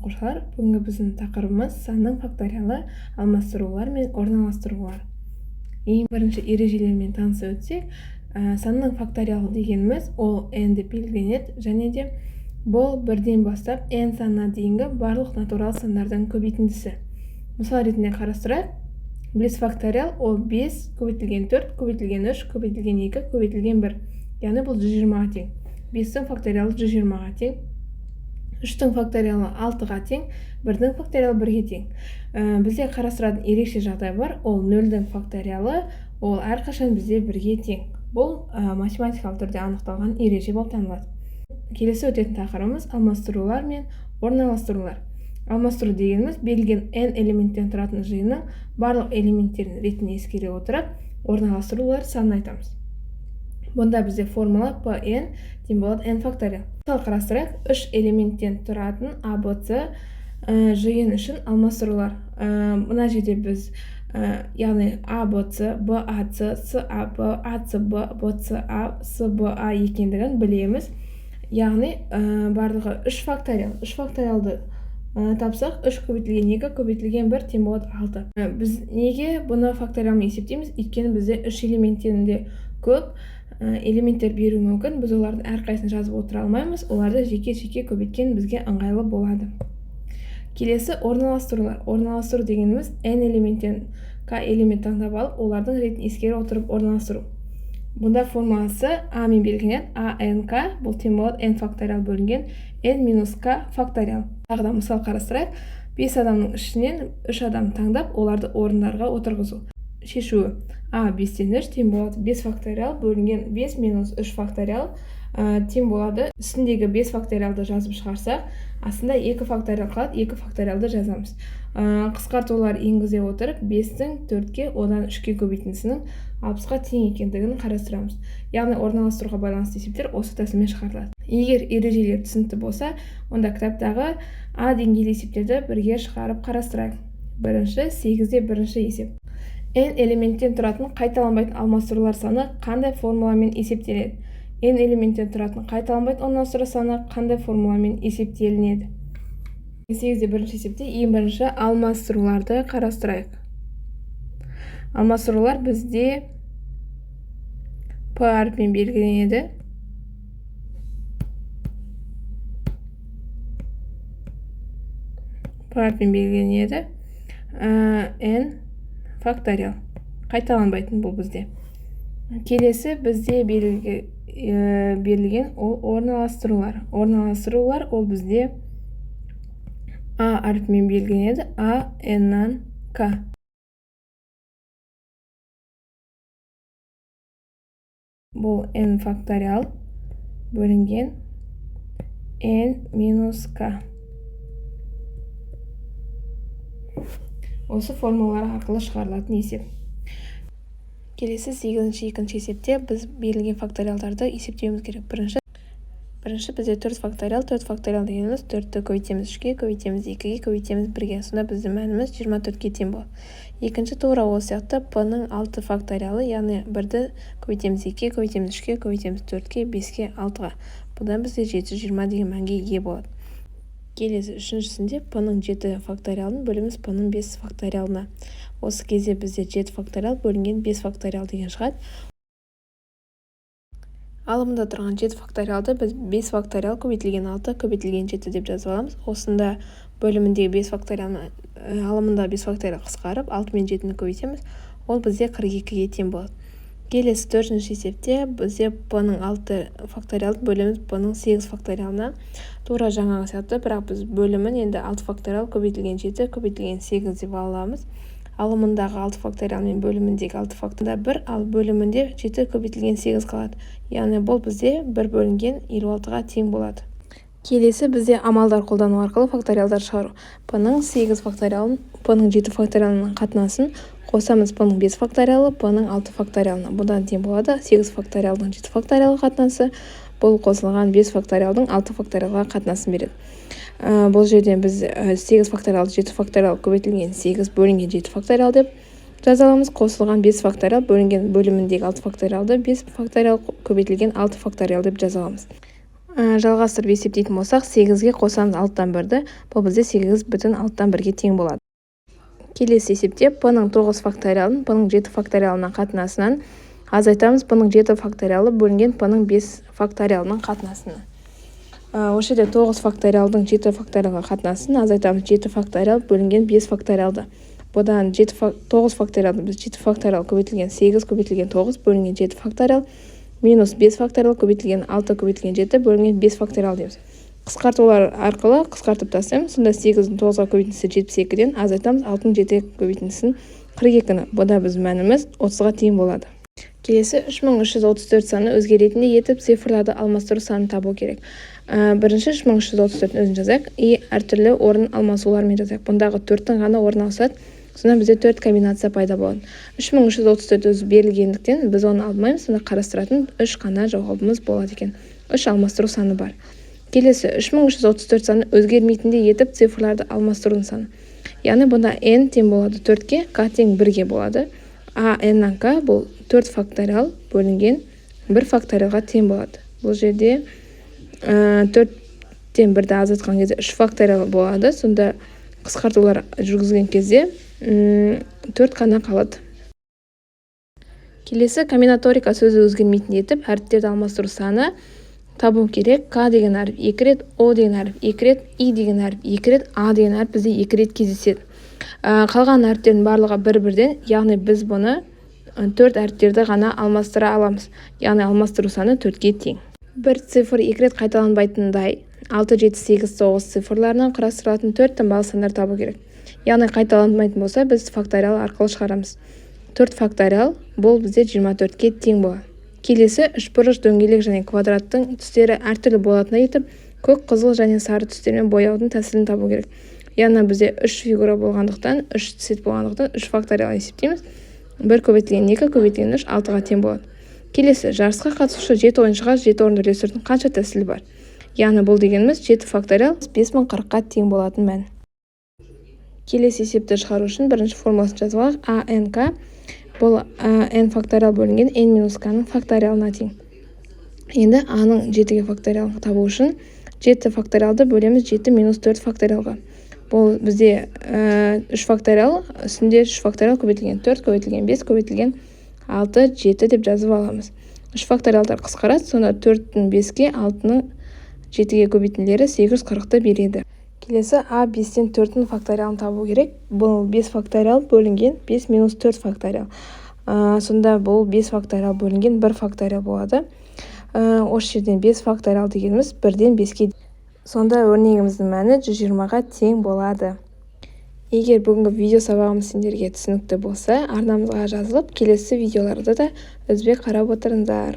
оқушылар, бүгінгі біздің тақырыбымыз санның факториалы, алмастырулар мен орналастырулар. Ең бірінші ережелермен таныса өтсек, санның факториалы дегеніміз ол n-ді белгіленеді, және де бұл бірден бастап n санына дейінгі барлық натурал сандардың көбейтіндісі. Мысал ретінде қарастырайық. 5 факториал ол 5 көбейтілген 4 көбейтілген 3 көбейтілген 2 көбейтілген 1. Яғни бұл 120-ға тең. 5-тің факториалы 120-ға тең. 3-тің факториалы 6-ға тең, 1-дің факториалы 1-ге тең. Бізде қарастыратын ерекше жағдай бар, ол 0-дің факториалы, ол әрқашан бізде 1-ге тең. Бұл математикалық түрде анықталған ереже болып танылады. Келесі өтетін тақырыбымыз алмастырулар мен орналастырулар. Алмастыру дегеніміз белгілеген n элементтен тұратын жиынның барлық элементтерін ретіне ескере отырып, орналастырулар санын айтамыз. Бұнда бізде формула Pn тең болады n факториал. Мысалы қарастырайық, 3 элементтен тұратын ABC жиын үшін алмастырулар. Мына жерде біз яғни ABC, BAC, CAB, ACB, BCA, CBA екендігін білеміз. Яғни барлығы 3 факториал. 3 факториалды тапсақ, 3 көбейтілген 2 көбейтілген 1 тең болады 6. Біз неге бұны факториалмен есептейміз? Өйткені бізде 3 элементтерінде көп элементтер беруі мүмкін. Біз олардың әрқайсысын жазып отыра алмаймыз. Оларды жеке-жеке көбейткен бізге ыңғайлы болады. Келесі орналастырулар. Орналастыру дегеніміз n элементтен k элемент таңдап алып, олардың ретін ескере отырып орналастыру. Бұнда формуласы a мен белгіленеді. ank бұл тең болады n факториал бөлінген n минус k факториал. Тағы да мысал қарастырайық. 5 адамның ішінен 3 адам таңдап, оларды орындарға отырғызу. Шешуі a 5-тен 3 тең болады 5 факториал бөлінген 5 минус 3 факториал тең болады. Үстіндегі 5 факториалды жазып шығарсақ, астында 2 факториал қалады, 2 факториалды жазамыз. Қысқартулар енгізе отырып, 5-тің 4-ке, одан 3-ке көбейтіндісінің 60-ға тең екендігін қарастырамыз. Яғни орналастыруға байланысты есептер осы тәсілмен шығарылады. Егер ережелер түсінікті болса, онда кітаптағы а деңгейлі есептерді бірге шығарып қарастырайық. Бірінші 8-де бірінші есеп. n элементтен тұратын қайталанбайтын алмастырулар саны қандай формуламен есептеледі? n элементтен тұратын қайталанбайтын алмастыру саны қандай формуламен есептелінеді? 8-де бірінші есепте ең бірінші алмастыруларды қарастырайық. Алмастырулар бізде P әріпімен белгіленеді. P әріпімен белгіленеді. n факториал. Қайталанбайтын бұл бізде. Келесі бізде берілген ол орналастырулар. Орналастырулар ол бізде a әріпімен белгіленеді. a n-нан k. Бұл n факториал бөлінген n минус k. Осы формулалар арқылы шығарылатын есеп. Келесі 8-ші екінші есепте біз берілген факториалдарды есептеуіміз керек. Бірінші бізде 4 факториал. 4 факториал дегеніміз 4-ті көбейтеміз 3-ке, көбейтеміз 2-ге, көбейтеміз 1-ге. Сонда біздің мәніміз 24-ге тең болады. Екінші тура осы сияқты P-ның 6 факториалы, яғни 1-ді көбейтеміз 2-ге, көбейтеміз 3-ке, көбейтеміз 4-ке, 5-ке, 6-ға. Бұдан бізде 720 деген мәнге ие болады. Келесі үшіншісінде P-ның 7 факториалын бөліміз P-ның 5 факториалына. Осы кезде бізде 7 факториал бөлінген 5 факториал деген шығады. Алымында тұрған 7 факториалды біз 5 факториал көбейтілген 6 көбейтілген 7 деп жазып аламыз. Осында бөліміндегі 5 факториалны алымында 5 факториал қысқарып 6 мен 7-ні көбейтеміз. Ол бізде 42-ге тең болады. Келесі 4-ші есепте бізде P-ның 6 факториалды бөліміз P-ның 8 факториалына. Тура жаңағы сияқты, бірақ біз бөлімін енді 6 факториал көбейтілген 7 көбейтілген 8 деп аламыз. Алымындағы 6 факториал мен бөліміндегі 6 факториал 1, ал бөлімінде 7 көбейтілген 8 қалады. Яғни бұл бізде 1 бөлінген 56-ға тең болады. Келесі бізде амалдар қолдану арқылы факториалдар шығару. P-ның 8 факториалын, P-ның 7 факториалының қатынасын қосамыз. P-ның 5 факториалы, P-ның 6 факториалына. Бұдан тең болады 8 факториалдың 7 факториалы қатынасы. Бұл қосылған 5 факториалдың 6 факториалға қатынасын береді. Бұл жерден біз 8 факториал 7 факториал көбейтілген 8 бөлінген 7 факториал деп жазаламыз. Қосылған 5 факториал бөлінген бөліміндегі 6 факториалды 5 факториал көбейтілген 6 факториал деп жазаламыз. Жалғастырып есептейтін болсақ, 8-ге қосамыз 6-тан 1-ді. Бұл бізде 8,6-тан 1-ге тең болады. Келесі есепте p-ның 9 факториалын p-ның 7 факториалынан қатынасынан азайтамыз p-ның 7 факториалы бөлінген p-ның 5 факториалының қатынасына. Осы жерде 9 факториалдың 7 факториалға қатынасын азайтамыз 7 факториал бөлінген 5 факториалды. Бұдан 9 факториалды біз 7 факториал көбейтілген 8 көбейтілген 9 бөлінген 7 факториал минус 5 факториал көбейтілген 6 көбейтілген 7 бөлінген 5 факториал дейміз. Қысқартулар арқылы қысқартып тастаймыз. Сонда 8-дің 9-ға көбейтіндісі 72-ден азайтамыз 6-ның 7-ге көбейтіндісін 42-ні. Бұда біз мәніміз 30-ға тең болады. Келесі 3334 саны өзгеретінде етіп цифрларды алмастыру санын табу керек. Бірінші 3334-ін өзін жазайық. И әртүрлі орын алмасулармен жазайық. Бұндағы 4-тің ғана орын алсады. Сонда бізде 4 комбинация пайда болады. 3334 өзі берілгендіктен біз оны алмаймыз. Сонда қарастыратын 3 қана жауабымыз болады екен. 3 алмастыру саны бар. Келесі 3334 саны өзгермейтіндей етіп цифрларды алмастырудың саны. Яғни бұнда n тең болады 4-ке, k тең 1-ге болады. А n-нан k бұл 4 факториал бөлінген 1 факториалға тең болады. Бұл жерде 4-тен 1-ді азайтқан кезде 3 факториал болады. Сонда қысқартулар жүргізген кезде 4 қана қалады. Келесі комбинаторика сөзі өзгермейтін етіп әріптерді алмастыру саны табу керек. К деген әріп 2 рет, О деген әріп 2 рет, И деген әріп 2 рет, А деген әріп бізде 2 рет кездеседі. Қалған әріптердің барлығы бір-бірден, яғни біз бұны 4 әріптерді ғана алмастыра аламыз. Яғни алмастыру саны 4-ге тең. Бір цифр 2 рет қайталанбайтындай 6, 7, 8, 9 цифрларынан құрастырылатын 4 таңбалы сандар табу керек. Яғни қайталанбайтын болса, біз факториал арқылы шығарамыз. 4 факториал бұл бізде 24-ке тең болады. Келесі үшбұрыш, дөңгелек және квадраттың түстері әртүрлі болатындай етіп, көк, қызыл және сары түстермен бояудың тәсілін табу керек. Яғни бізде 3 фигура болғандықтан, 3 цвет болғандықтан 3 факториал есептейміз. 1 көбейтілген 2 көбейтілген 3 6-ға тең болады. Келесі жарысқа қатысушы 7 ойыншыға 7 орынды үлестірудің қанша тәсілі бар? Яғни бұл дегеніміз 7 факториал 5040-қа тең болатын мән. Келесі есепті шығару үшін бірінші формуласын жазып алайық. ANK бұл n факториал бөлінген n минус k-ның факториалына тең. Енді a-ның 7-ге факториалын табу үшін 7 факториалды бөлеміз 7 минус 4 факториалға. Бұл бізде 3 факториал, үстінде 3 факториал көбейтілген 4 көбейтілген 5 көбейтілген 6, 7 деп жазып аламыз. 3 факториалдар қысқарады, сонда 4-дің 5-ке, 6-ның 7-ге көбейтінділері 840-ты береді. Келесі А 5-тен 4-дің факториалын табу керек. Бұл 5 факториал бөлінген 5 минус 4 факториал. Сонда бұл 5 факториал бөлінген 1 факториал болады. Осы жерден 5 факториал дегеніміз 1-ден 5-ке. Сонда өрнегіміздің мәні 120-ға тең болады. Егер бүгінгі видео сабағымыз сендерге түсінікті болса, арнамызға жазылып, келесі видеоларды да үзбей қарап отырыңдар.